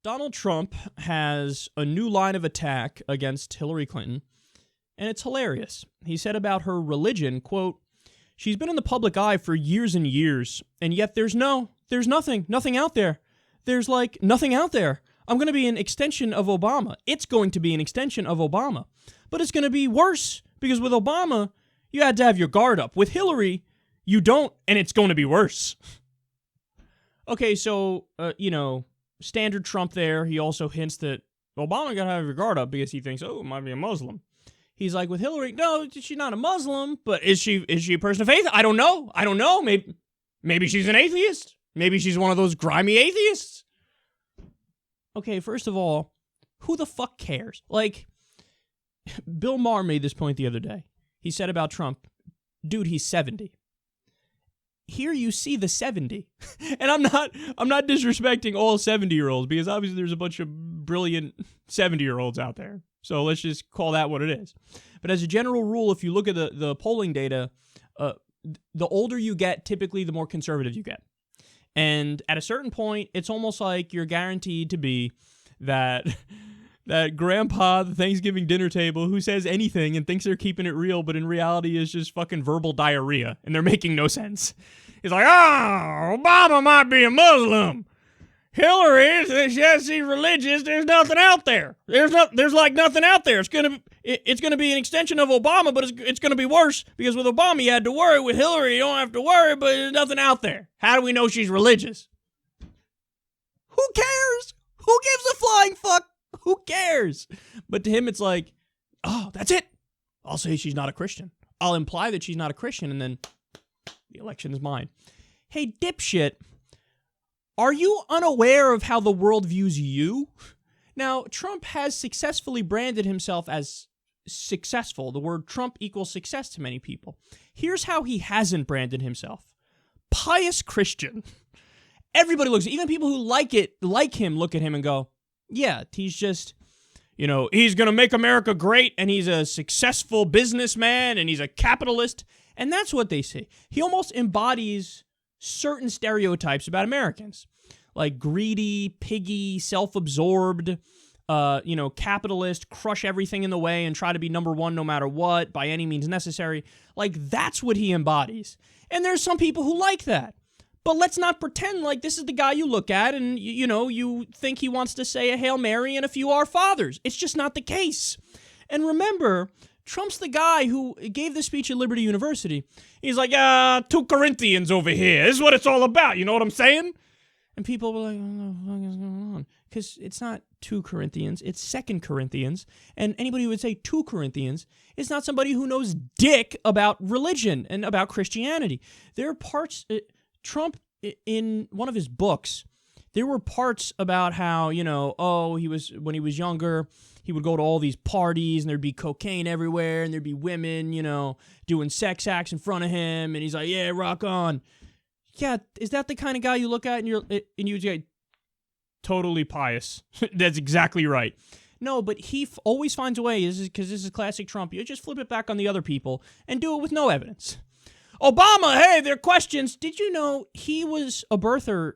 Donald Trump has a new line of attack against Hillary Clinton, and it's hilarious. He said about her religion, quote, "She's been in the public eye for years and years, and yet there's nothing out there. There's like nothing out there. I'm going to be an extension of Obama. It's going to be an extension of Obama. But it's going to be worse, because with Obama, you had to have your guard up. With Hillary, you don't, and it's going to be worse." Okay, so, standard Trump there. He also hints that Obama got to have your guard up because he thinks, oh, it might be a Muslim. He's like, with Hillary, no, she's not a Muslim, but is she a person of faith? I don't know. Maybe she's an atheist. Maybe she's one of those grimy atheists. Okay, first of all, who the fuck cares? Like, Bill Maher made this point the other day. He said about Trump, dude, he's 70. Here you see the 70. And I'm not disrespecting all 70-year-olds, because obviously there's a bunch of brilliant 70-year-olds out there. So let's just call that what it is. But as a general rule, if you look at the polling data, the older you get, typically the more conservative you get. And at a certain point, it's almost like you're guaranteed to be that grandpa at the Thanksgiving dinner table who says anything and thinks they're keeping it real, but in reality is just fucking verbal diarrhea, and they're making no sense. He's like, Obama might be a Muslim. Hillary, she's religious. There's nothing out there. There's like nothing out there. It's gonna be an extension of Obama, but it's gonna be worse, because with Obama you had to worry. With Hillary you don't have to worry, but there's nothing out there. How do we know she's religious? Who cares? Who gives a flying fuck? Who cares? But to him it's like, oh, that's it. I'll say she's not a Christian. I'll imply that she's not a Christian, and then the election is mine. Hey, dipshit. Are you unaware of how the world views you? Now, Trump has successfully branded himself as successful. The word Trump equals success to many people. Here's how he hasn't branded himself. Pious Christian. Everybody looks, even people who like him, look at him and go, yeah, he's just, he's going to make America great, and he's a successful businessman, and he's a capitalist. And that's what they say. He almost embodies certain stereotypes about Americans, like greedy, piggy, self-absorbed, capitalist, crush everything in the way and try to be number one no matter what, by any means necessary. Like, that's what he embodies. And there's some people who like that. But let's not pretend like this is the guy you look at and, you think he wants to say a Hail Mary and a few Our Fathers. It's just not the case. And remember, Trump's the guy who gave the speech at Liberty University. He's like, 2 Corinthians over here. This is what it's all about. You know what I'm saying? And people were like, what the fuck is going on? Because it's not 2 Corinthians. It's 2 Corinthians. And anybody who would say 2 Corinthians is not somebody who knows dick about religion and about Christianity. There are parts... Trump, in one of his books, there were parts about how, when he was younger, he would go to all these parties and there'd be cocaine everywhere and there'd be women, doing sex acts in front of him. And he's like, yeah, rock on. Yeah, is that the kind of guy you look at and you say, totally pious? That's exactly right. No, but he always finds a way, because this is classic Trump. You just flip it back on the other people and do it with no evidence. Obama, hey, there are questions. Did you know he was a birther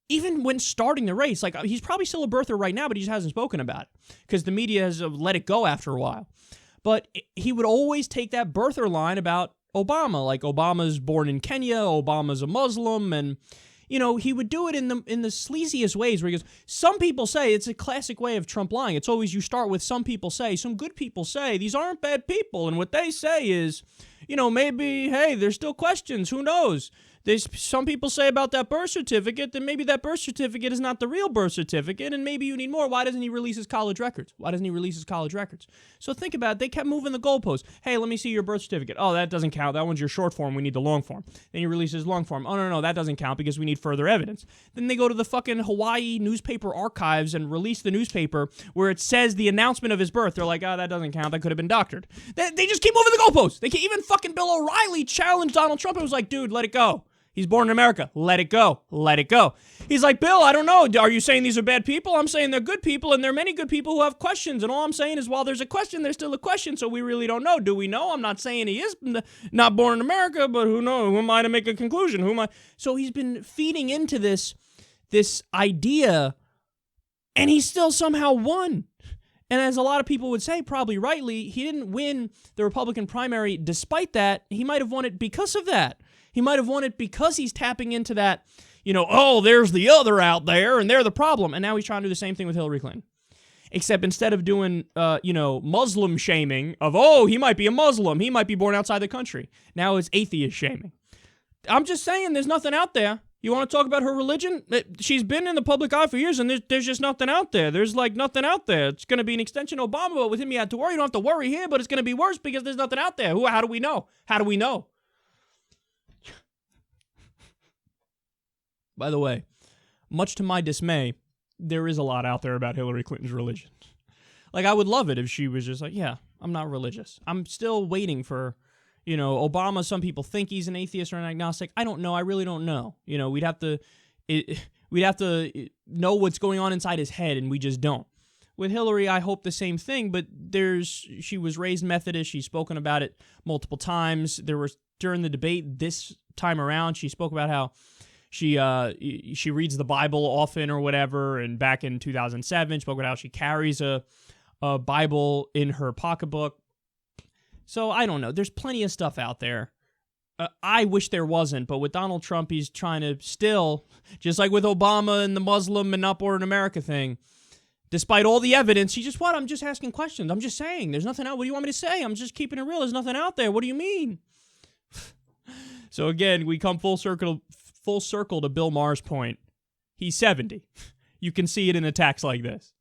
even when starting the race? Like, he's probably still a birther right now, but he just hasn't spoken about it because the media has let it go after a while. But he would always take that birther line about Obama, like Obama's born in Kenya, Obama's a Muslim, and he would do it in the sleaziest ways where he goes, some people say, it's a classic way of Trump lying. It's always you start with some people say, some good people say, these aren't bad people. And what they say is, maybe, hey, there's still questions. Who knows? Some people say about that birth certificate that maybe that birth certificate is not the real birth certificate, and maybe you need more. Why doesn't he release his college records? So think about it. They kept moving the goalposts. Hey, let me see your birth certificate. Oh, that doesn't count. That one's your short form. We need the long form. Then he releases long form. Oh, no, that doesn't count because we need further evidence. Then they go to the fucking Hawaii newspaper archives and release the newspaper where it says the announcement of his birth. They're like, oh, that doesn't count. That could have been doctored. They just keep moving the goalposts. Even fucking Bill O'Reilly challenged Donald Trump and was like, dude, let it go. He's born in America. Let it go. He's like, Bill, I don't know. Are you saying these are bad people? I'm saying they're good people, and there are many good people who have questions. And all I'm saying is, while there's a question, there's still a question, so we really don't know. Do we know? I'm not saying he is not born in America, but who knows? Who am I to make a conclusion? So he's been feeding into this idea And he still somehow won. And as a lot of people would say, probably rightly, he didn't win the Republican primary despite that. He might have won it because of that. He might have won it because he's tapping into that, oh, there's the other out there, and they're the problem. And now he's trying to do the same thing with Hillary Clinton. Except instead of doing, Muslim shaming of, oh, he might be a Muslim, he might be born outside the country. Now it's atheist shaming. I'm just saying there's nothing out there. You want to talk about her religion? She's been in the public eye for years, and there's just nothing out there. There's, nothing out there. It's going to be an extension of Obama, but with him you had to worry. You don't have to worry here, but it's going to be worse because there's nothing out there. How do we know? How do we know? By the way, much to my dismay, there is a lot out there about Hillary Clinton's religion. I would love it if she was just yeah, I'm not religious. I'm still waiting for... Obama, some people think he's an atheist or an agnostic. I don't know. I really don't know. We'd have to know what's going on inside his head, and we just don't. With Hillary, I hope the same thing, but she was raised Methodist. She's spoken about it multiple times. During the debate this time around, she spoke about how she reads the Bible often or whatever, and back in 2007, spoke about how she carries a Bible in her pocketbook. So, I don't know. There's plenty of stuff out there. I wish there wasn't, but with Donald Trump, he's trying to still, just like with Obama and the Muslim and not born in America thing, despite all the evidence, I'm just asking questions. I'm just saying, there's nothing out. What do you want me to say? I'm just keeping it real. There's nothing out there. What do you mean? So, again, we come full circle to Bill Maher's point. He's 70. You can see it in attacks like this.